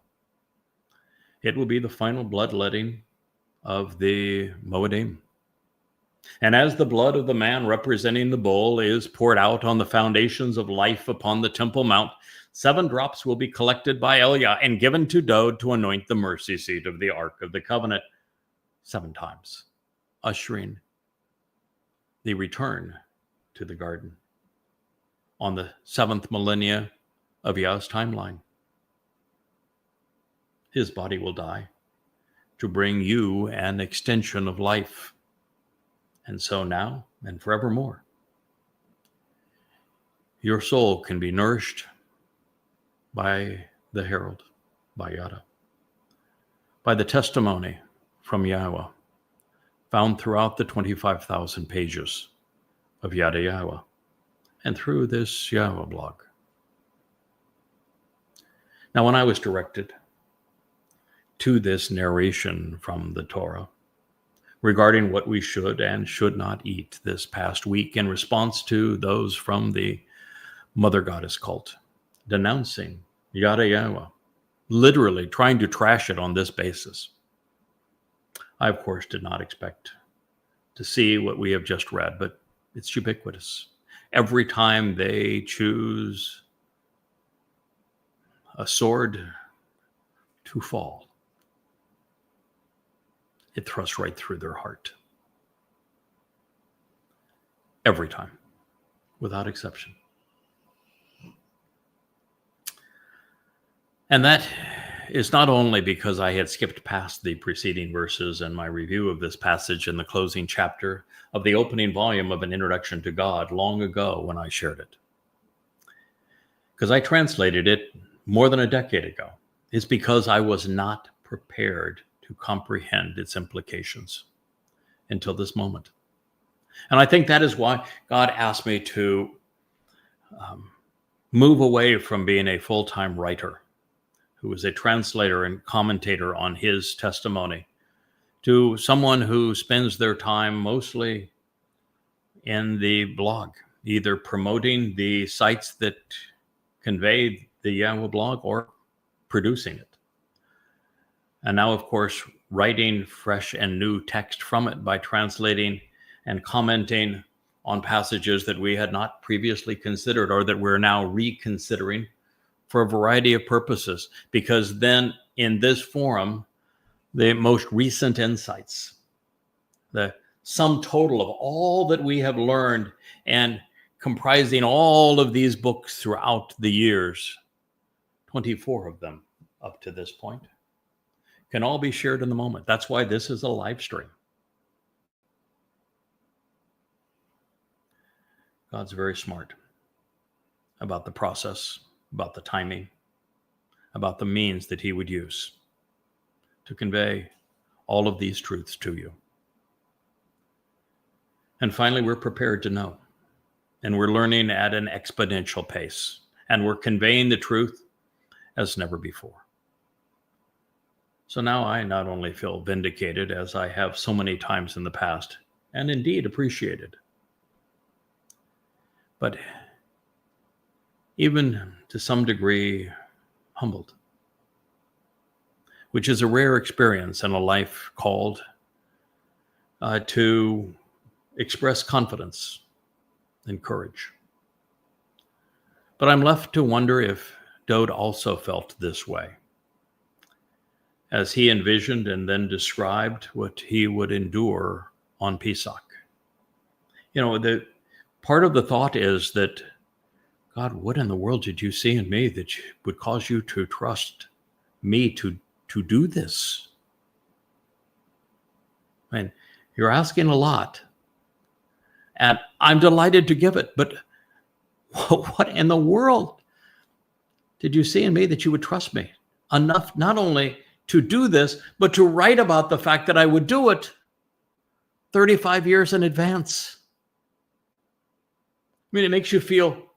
[SPEAKER 1] It will be the final bloodletting of the Moedim. And as the blood of the man representing the bull is poured out on the foundations of life upon the Temple Mount, 7 drops will be collected by Eliah and given to Dode to anoint the mercy seat of the Ark of the Covenant 7 times, ushering the return to the garden. on the 7th millennia of Yah's timeline. His body will die to bring you an extension of life. And so now and forevermore, your soul can be nourished by the herald, by Yada, by the testimony from Yahowah, found throughout the 25,000 pages of YadaYahowah, and through this Yahowah blog. Now, when I was directed to this narration from the Torah regarding what we should and should not eat this past week in response to those from the Mother Goddess cult denouncing YadaYahowah, literally trying to trash it on this basis, I, of course, did not expect to see what we have just read, but it's ubiquitous. Every time they choose a sword to fall, it thrusts right through their heart. Every time, without exception. And that is not only because I had skipped past the preceding verses in my review of this passage in the closing chapter of the opening volume of An Introduction to God long ago when I shared it. Because I translated it more than a decade ago. It's because I was not prepared to comprehend its implications until this moment. And I think that is why God asked me to move away from being a full-time writer who is a translator and commentator on his testimony to someone who spends their time mostly in the blog, either promoting the sites that convey the Yahowah blog or producing it. And now, of course, writing fresh and new text from it by translating and commenting on passages that we had not previously considered or that we're now reconsidering for a variety of purposes. Because then in this forum, the most recent insights, the sum total of all that we have learned and comprising all of these books throughout the years, 24 of them up to this point, can all be shared in the moment. That's why this is a live stream. God's very smart about the process, about the timing, about the means that he would use to convey all of these truths to you. And finally, we're prepared to know. And we're learning at an exponential pace. And we're conveying the truth as never before. So now I not only feel vindicated, as I have so many times in the past, and indeed appreciated, but even to some degree humbled, which is a rare experience in a life called to express confidence and courage. But I'm left to wonder if Dode also felt this way, as he envisioned and then described what he would endure on Pesach. You know, the part of the thought is that, God, what in the world did you see in me that would cause you to trust me to do this? I mean, you're asking a lot, and I'm delighted to give it, but what in the world did you see in me that you would trust me enough not only to do this, but to write about the fact that I would do it 35 years in advance? I mean, it makes you feel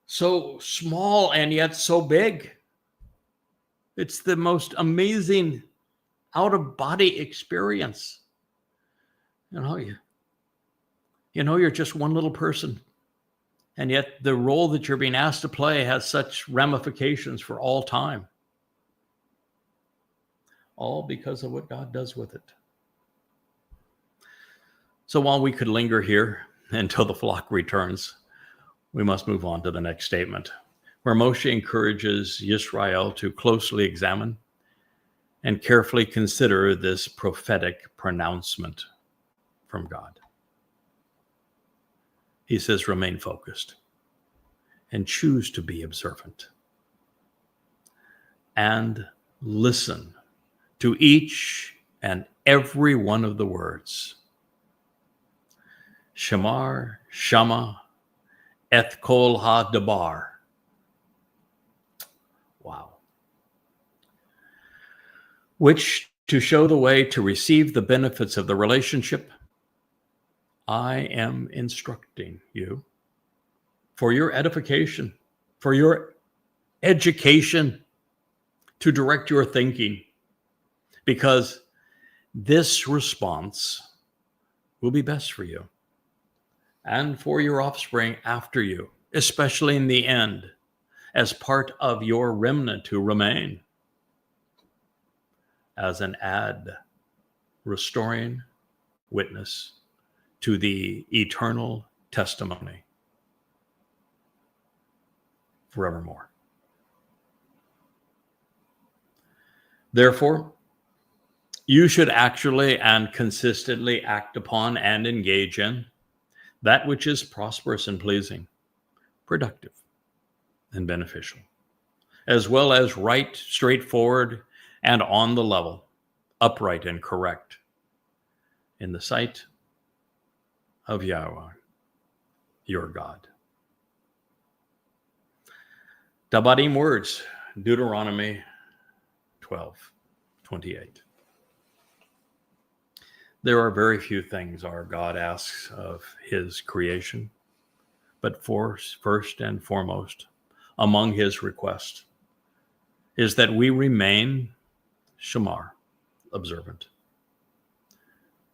[SPEAKER 1] so small and yet so big. It's the most amazing out-of-body experience. You know, you're just one little person, and yet the role that you're being asked to play has such ramifications for all time. All because of what God does with it. So while we could linger here until the flock returns, we must move on to the next statement, where Moshe encourages Yisrael to closely examine and carefully consider this prophetic pronouncement from God. He says, remain focused. and choose to be observant. And listen to each and every one of the words. Shamar, Shama, Eth Kol Ha-Dabar. Wow. Which, to show the way to receive the benefits of the relationship, I am instructing you for your edification, for your education, to direct your thinking, because this response will be best for you and for your offspring after you, especially in the end, as part of your remnant to remain as an restoring witness to the eternal testimony forevermore. Therefore, you should actually and consistently act upon and engage in that which is prosperous and pleasing, productive and beneficial, as well as right, straightforward, and on the level, upright and correct in the sight of Yahowah, your God. Dabarim words, Deuteronomy 12:28. There are very few things our God asks of his creation, but first and foremost, among his requests, is that we remain shamar, observant,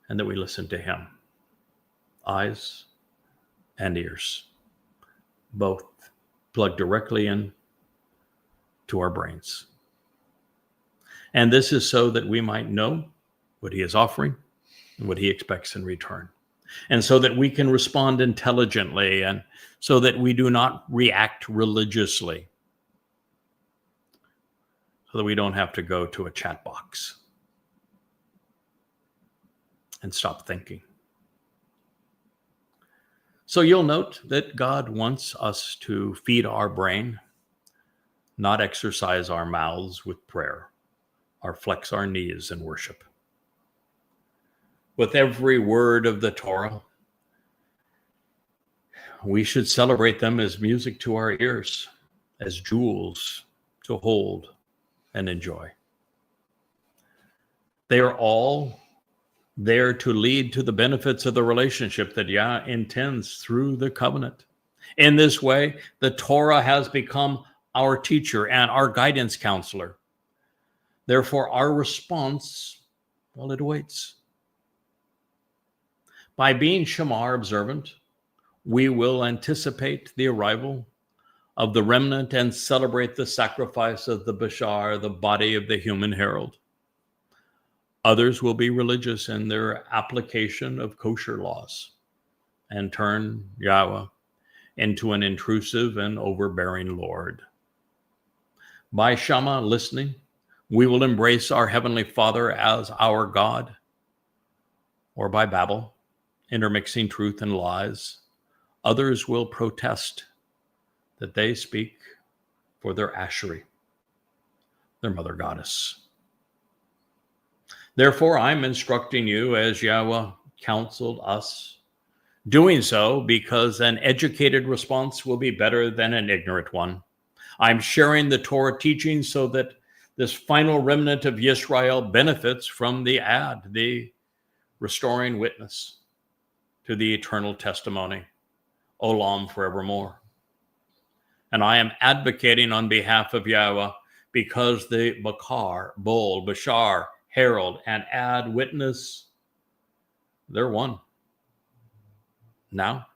[SPEAKER 1] and that we listen to him, eyes and ears, both plugged directly in to our brains. And this is so that we might know what he is offering and what he expects in return. And so that we can respond intelligently, and so that we do not react religiously, so that we don't have to go to a chat box and stop thinking. So you'll note that God wants us to feed our brain, not exercise our mouths with prayer, or flex our knees in worship. With every word of the Torah, we should celebrate them as music to our ears, as jewels to hold and enjoy. They are all there to lead to the benefits of the relationship that Yah intends through the covenant. In this way, the Torah has become our teacher and our guidance counselor. Therefore, our response, well, it awaits. By being shamar, observant, we will anticipate the arrival of the remnant and celebrate the sacrifice of the bashar, the body of the human herald. Others will be religious in their application of kosher laws and turn Yahowah into an intrusive and overbearing Lord. By Shama, listening, we will embrace our Heavenly Father as our God, or by Babel, intermixing truth and lies, others will protest that they speak for their Asheri, their mother goddess. Therefore, I'm instructing you as Yahowah counseled us, doing so because an educated response will be better than an ignorant one. I'm sharing the Torah teaching so that this final remnant of Yisrael benefits from the restoring witness to the eternal testimony, Olam forevermore. And I am advocating on behalf of Yahowah because the Bakar, Bull, Bashar, Herald, and Ad witness, they're one, now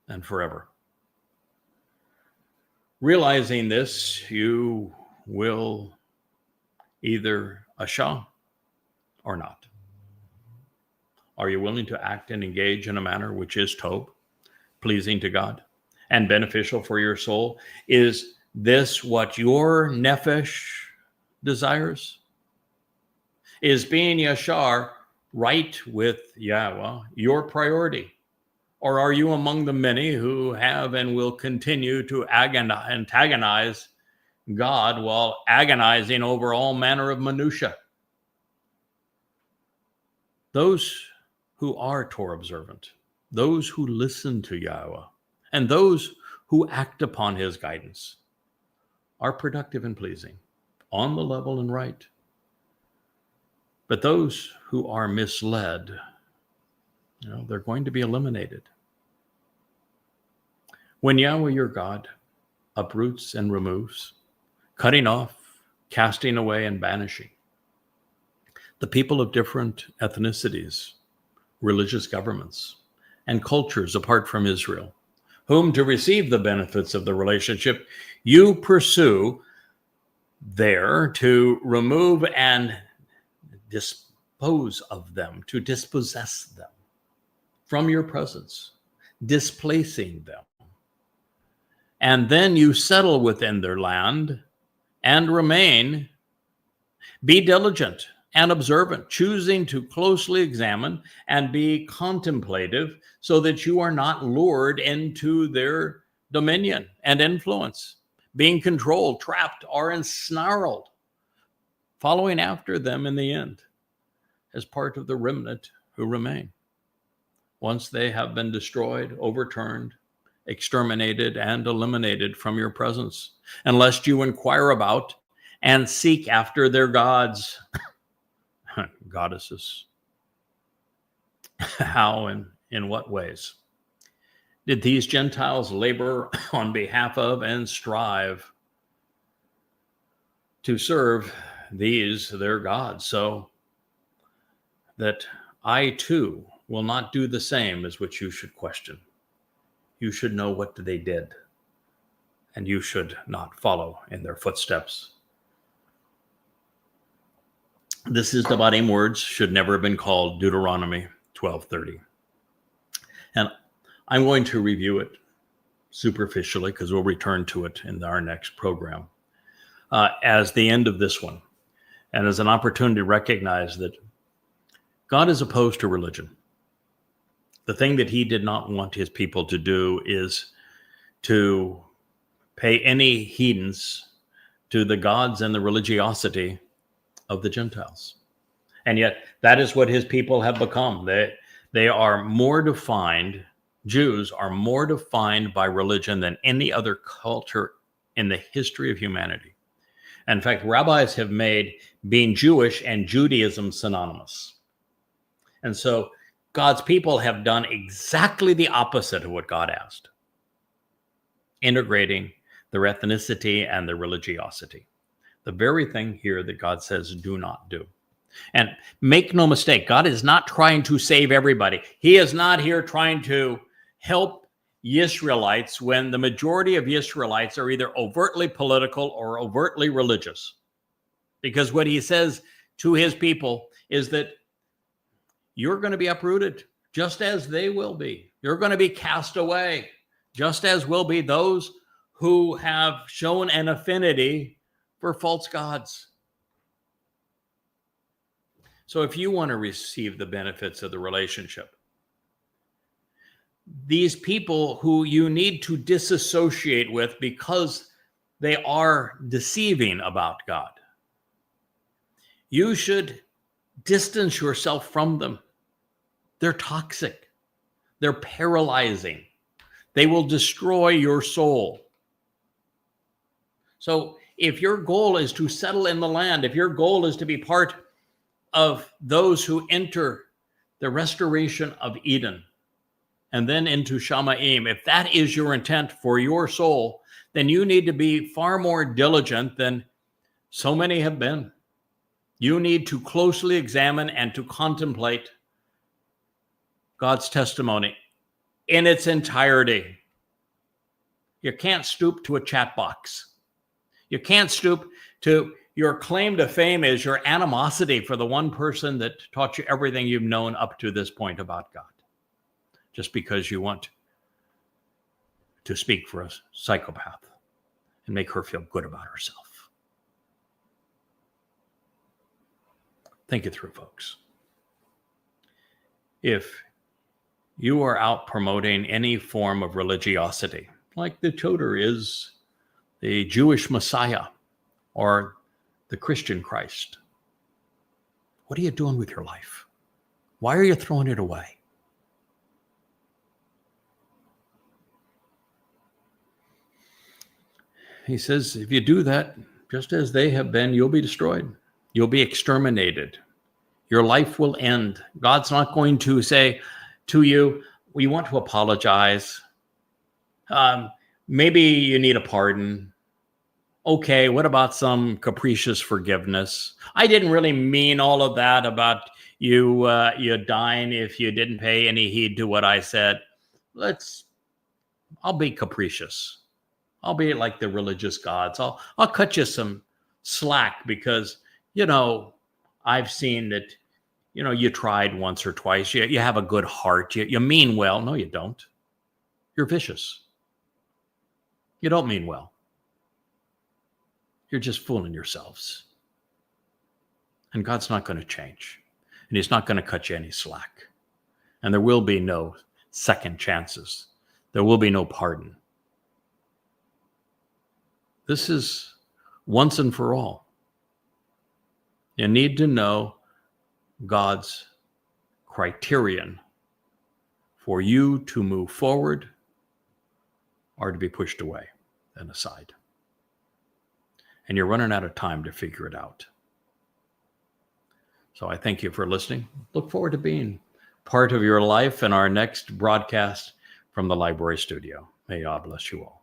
[SPEAKER 1] and forever. Realizing this, you will either ashah or not. Are you willing to act and engage in a manner which is tov, pleasing to God, and beneficial for your soul? Is this what your nefesh desires? Is being yashar, right with Yahowah, your priority? Or are you among the many who have and will continue to antagonize God while agonizing over all manner of minutia? Those who are Torah observant, those who listen to Yahowah, and those who act upon his guidance are productive and pleasing, on the level and right. But those who are misled, they're going to be eliminated. When Yahweh your God uproots and removes, cutting off, casting away, and banishing the people of different ethnicities, religious governments, and cultures apart from Israel, whom to receive the benefits of the relationship you pursue there to remove and dispose of them, to dispossess them from your presence, displacing them. And then you settle within their land and remain. Be diligent and observant, choosing to closely examine and be contemplative so that you are not lured into their dominion and influence, being controlled, trapped, or ensnarled, following after them in the end as part of the remnant who remain. Once they have been destroyed, overturned, exterminated, and eliminated from your presence, unless you inquire about and seek after their gods, goddesses. How and in what ways did these Gentiles labor on behalf of and strive to serve these their gods, so that I too will not do the same as which you should question? You should know what they did, and you should not follow in their footsteps. This is Dabarim words, should never have been called Deuteronomy 12:30. And I'm going to review it superficially because we'll return to it in our next program as the end of this one, and as an opportunity to recognize that God is opposed to religion. The thing that he did not want his people to do is to pay any heedance to the gods and the religiosity of the Gentiles. And yet that is what his people have become. They are more defined, Jews are more defined by religion than any other culture in the history of humanity. In fact, rabbis have made being Jewish and Judaism synonymous. And so God's people have done exactly the opposite of what God asked, integrating their ethnicity and their religiosity. The very thing here that God says do not do. And make no mistake, God is not trying to save everybody. He is not here trying to help Israelites when the majority of Israelites are either overtly political or overtly religious. Because what he says to his people is that you're going to be uprooted just as they will be. You're going to be cast away just as will be those who have shown an affinity for false gods. So if you want to receive the benefits of the relationship, these people who you need to disassociate with because they are deceiving about God, you should distance yourself from them. They're toxic. They're paralyzing. They will destroy your soul. So if your goal is to settle in the land, if your goal is to be part of those who enter the restoration of Eden and then into Shamaim, if that is your intent for your soul, then you need to be far more diligent than so many have been. You need to closely examine and to contemplate God's testimony in its entirety. You can't stoop to a chat box. You can't stoop to your claim to fame is your animosity for the one person that taught you everything you've known up to this point about God, just because you want to speak for a psychopath and make her feel good about herself. Think it through, folks. If you are out promoting any form of religiosity, like the Todah is the Jewish Messiah or the Christian Christ. What are you doing with your life? Why are you throwing it away? He says, if you do that, just as they have been, you'll be destroyed. You'll be exterminated. Your life will end. God's not going to say to you, we want to apologize. Maybe you need a pardon. Okay, what about some capricious forgiveness? I didn't really mean all of that about you dying if you didn't pay any heed to what I said. I'll be capricious. I'll be like the religious gods. I'll cut you some slack because, I've seen that, you tried once or twice. You have a good heart. You mean well. No, you don't. You're vicious. You don't mean well. You're just fooling yourselves. And God's not going to change. And he's not going to cut you any slack. And there will be no second chances. There will be no pardon. This is once and for all. You need to know God's criterion for you to move forward or to be pushed away and aside. And you're running out of time to figure it out. So I thank you for listening. Look forward to being part of your life in our next broadcast from the library studio. May God bless you all.